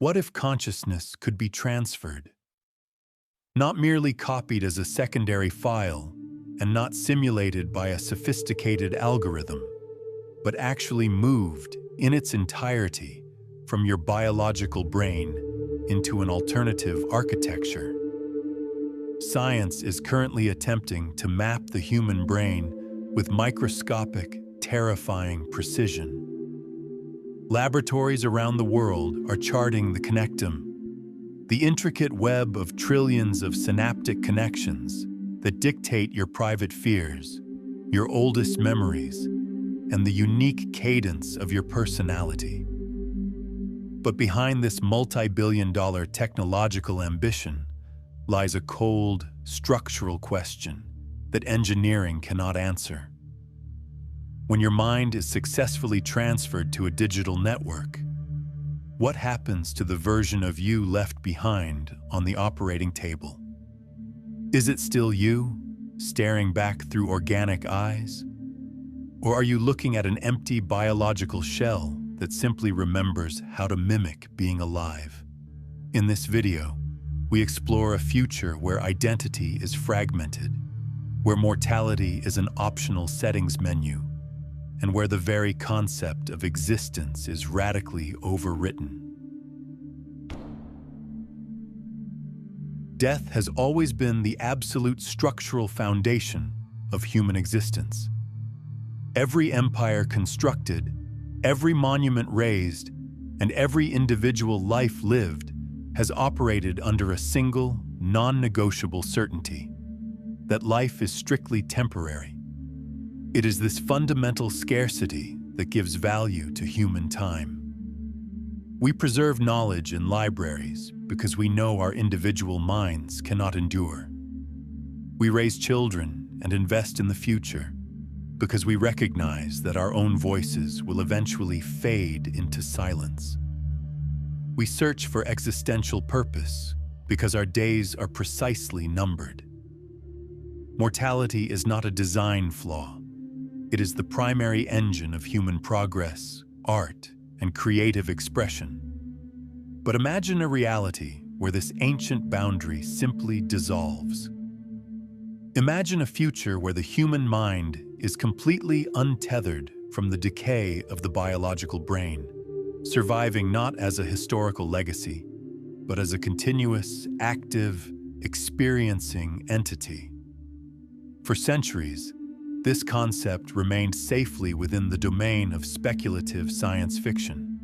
What if consciousness could be transferred? Not merely copied as a secondary file, and not simulated by a sophisticated algorithm, but actually moved in its entirety from your biological brain into an alternative architecture. Science is currently attempting to map the human brain with microscopic, terrifying precision. Laboratories around the world are charting the connectome, the intricate web of trillions of synaptic connections that dictate your private fears, your oldest memories, and the unique cadence of your personality. But behind this multi-billion-dollar technological ambition lies a cold, structural question that engineering cannot answer. When your mind is successfully transferred to a digital network, what happens to the version of you left behind on the operating table? Is it still you, staring back through organic eyes? Or are you looking at an empty biological shell that simply remembers how to mimic being alive? In this video, we explore a future where identity is fragmented, where mortality is an optional settings menu, and where the very concept of existence is radically overwritten. Death has always been the absolute structural foundation of human existence. Every empire constructed, every monument raised, and every individual life lived has operated under a single, non-negotiable certainty: that life is strictly temporary. It is this fundamental scarcity that gives value to human time. We preserve knowledge in libraries because we know our individual minds cannot endure. We raise children and invest in the future because we recognize that our own voices will eventually fade into silence. We search for existential purpose because our days are precisely numbered. Mortality is not a design flaw. It is the primary engine of human progress, art, and creative expression. But imagine a reality where this ancient boundary simply dissolves. Imagine a future where the human mind is completely untethered from the decay of the biological brain, surviving not as a historical legacy, but as a continuous, active, experiencing entity. For centuries, this concept remained safely within the domain of speculative science fiction.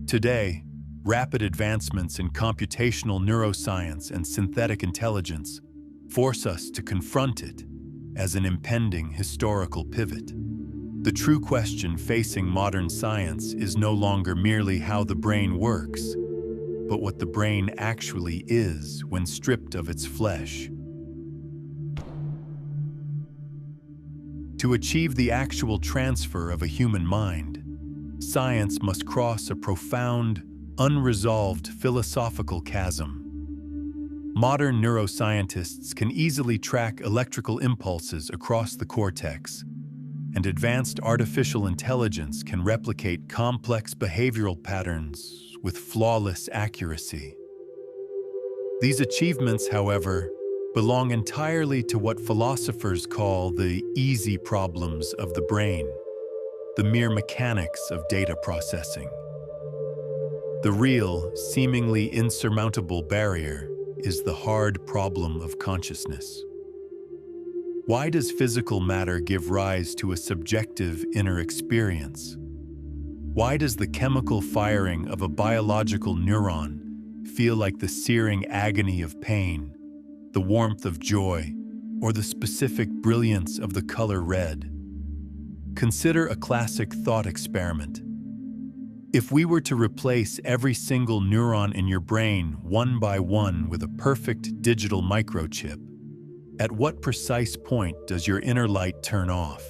Today, rapid advancements in computational neuroscience and synthetic intelligence force us to confront it as an impending historical pivot. The true question facing modern science is no longer merely how the brain works, but what the brain actually is when stripped of its flesh. To achieve the actual transfer of a human mind, science must cross a profound, unresolved philosophical chasm. Modern neuroscientists can easily track electrical impulses across the cortex, and advanced artificial intelligence can replicate complex behavioral patterns with flawless accuracy. These achievements, however, belong entirely to what philosophers call the easy problems of the brain, the mere mechanics of data processing. The real, seemingly insurmountable barrier is the hard problem of consciousness. Why does physical matter give rise to a subjective inner experience? Why does the chemical firing of a biological neuron feel like the searing agony of pain, the warmth of joy, or the specific brilliance of the color red? Consider a classic thought experiment. If we were to replace every single neuron in your brain one by one with a perfect digital microchip, at what precise point does your inner light turn off?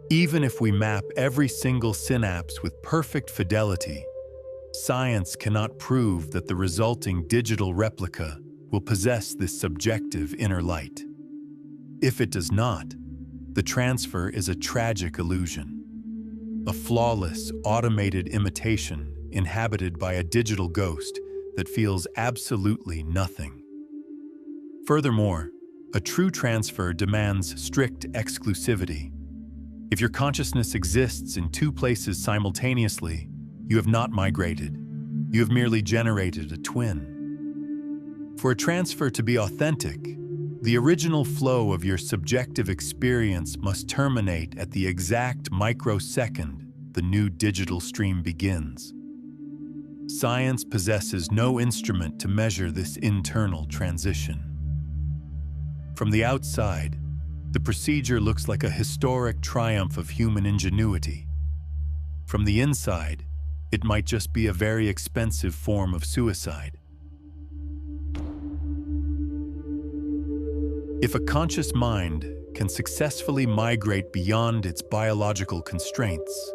Even if we map every single synapse with perfect fidelity, science cannot prove that the resulting digital replica will possess this subjective inner light. If it does not, the transfer is a tragic illusion, a flawless, automated imitation inhabited by a digital ghost that feels absolutely nothing. Furthermore, a true transfer demands strict exclusivity. If your consciousness exists in two places simultaneously, you have not migrated. You have merely generated a twin. For a transfer to be authentic, the original flow of your subjective experience must terminate at the exact microsecond the new digital stream begins. Science possesses no instrument to measure this internal transition. From the outside, the procedure looks like a historic triumph of human ingenuity. From the inside, it might just be a very expensive form of suicide. If a conscious mind can successfully migrate beyond its biological constraints,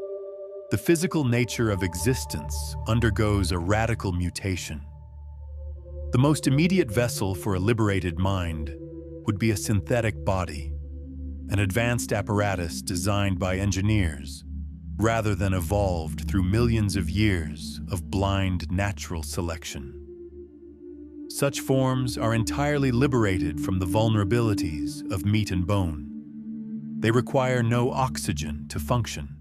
the physical nature of existence undergoes a radical mutation. The most immediate vessel for a liberated mind would be a synthetic body, an advanced apparatus designed by engineers, rather than evolved through millions of years of blind natural selection. Such forms are entirely liberated from the vulnerabilities of meat and bone. They require no oxygen to function.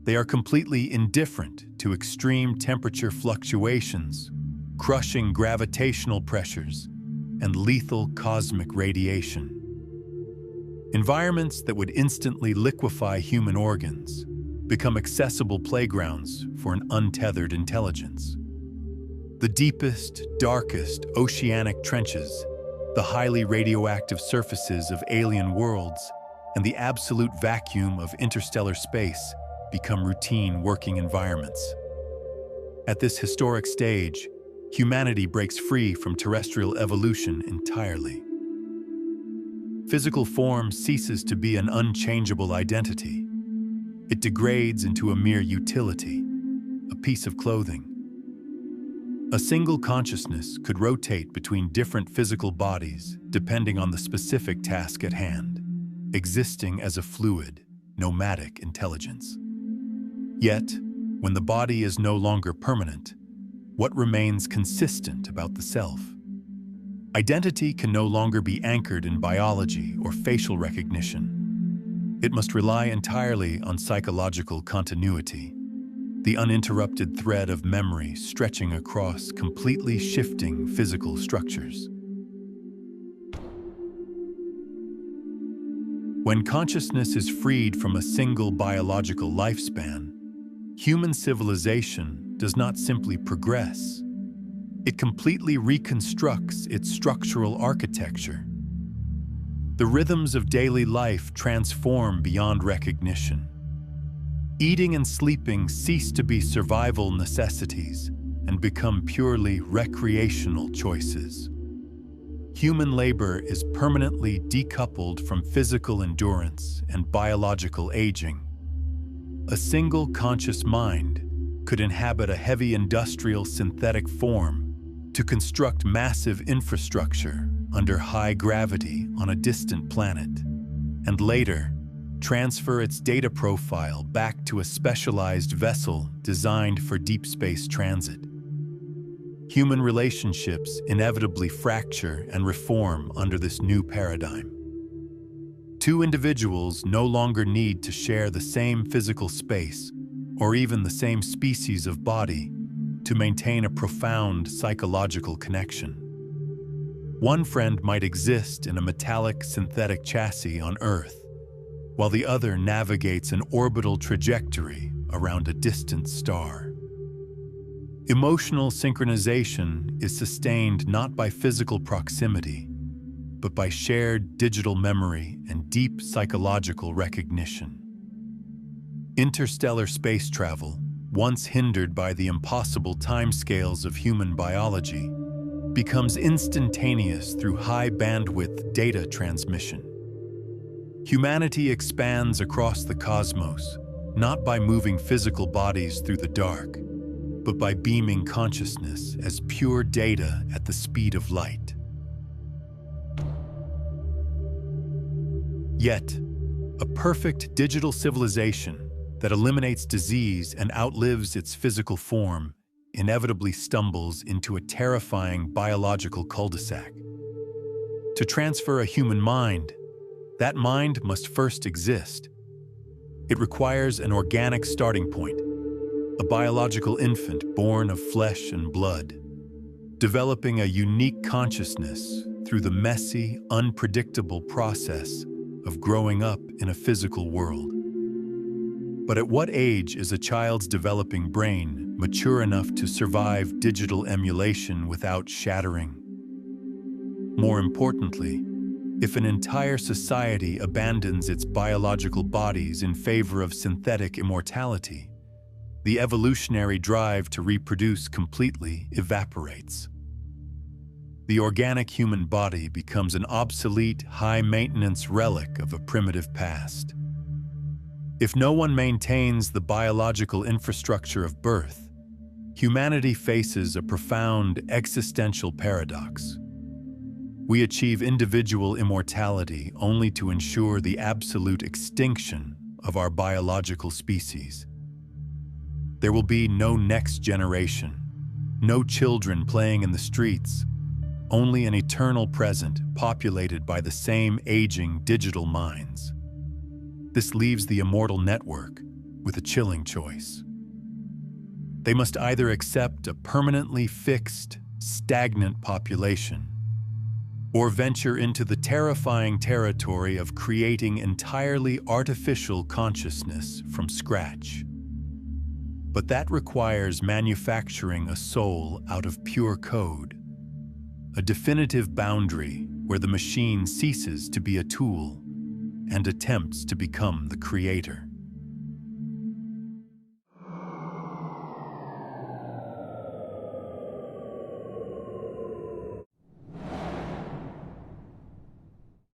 They are completely indifferent to extreme temperature fluctuations, crushing gravitational pressures, and lethal cosmic radiation. Environments that would instantly liquefy human organs become accessible playgrounds for an untethered intelligence. The deepest, darkest oceanic trenches, the highly radioactive surfaces of alien worlds, and the absolute vacuum of interstellar space become routine working environments. At this historic stage, humanity breaks free from terrestrial evolution entirely. Physical form ceases to be an unchangeable identity. It degrades into a mere utility, a piece of clothing. A single consciousness could rotate between different physical bodies depending on the specific task at hand, existing as a fluid, nomadic intelligence. Yet, when the body is no longer permanent, what remains consistent about the self? Identity can no longer be anchored in biology or facial recognition. It must rely entirely on psychological continuity, the uninterrupted thread of memory stretching across completely shifting physical structures. When consciousness is freed from a single biological lifespan, human civilization does not simply progress. It completely reconstructs its structural architecture. The rhythms of daily life transform beyond recognition. Eating and sleeping cease to be survival necessities and become purely recreational choices. Human labor is permanently decoupled from physical endurance and biological aging. A single conscious mind could inhabit a heavy industrial synthetic form to construct massive infrastructure under high gravity on a distant planet, and later transfer its data profile back to a specialized vessel designed for deep space transit. Human relationships inevitably fracture and reform under this new paradigm. Two individuals no longer need to share the same physical space or even the same species of body to maintain a profound psychological connection. One friend might exist in a metallic synthetic chassis on Earth, while the other navigates an orbital trajectory around a distant star. Emotional synchronization is sustained not by physical proximity, but by shared digital memory and deep psychological recognition. Interstellar space travel, once hindered by the impossible timescales of human biology, becomes instantaneous through high-bandwidth data transmission. Humanity expands across the cosmos, not by moving physical bodies through the dark, but by beaming consciousness as pure data at the speed of light. Yet, a perfect digital civilization that eliminates disease and outlives its physical form inevitably stumbles into a terrifying biological cul-de-sac. To transfer a human mind, that mind must first exist. It requires an organic starting point, a biological infant born of flesh and blood, developing a unique consciousness through the messy, unpredictable process of growing up in a physical world. But at what age is a child's developing brain mature enough to survive digital emulation without shattering? More importantly, if an entire society abandons its biological bodies in favor of synthetic immortality, the evolutionary drive to reproduce completely evaporates. The organic human body becomes an obsolete, high-maintenance relic of a primitive past. If no one maintains the biological infrastructure of birth, humanity faces a profound existential paradox. We achieve individual immortality only to ensure the absolute extinction of our biological species. There will be no next generation, no children playing in the streets, only an eternal present populated by the same aging digital minds. This leaves the immortal network with a chilling choice. They must either accept a permanently fixed, stagnant population, or venture into the terrifying territory of creating entirely artificial consciousness from scratch. But that requires manufacturing a soul out of pure code, a definitive boundary where the machine ceases to be a tool and attempts to become the creator.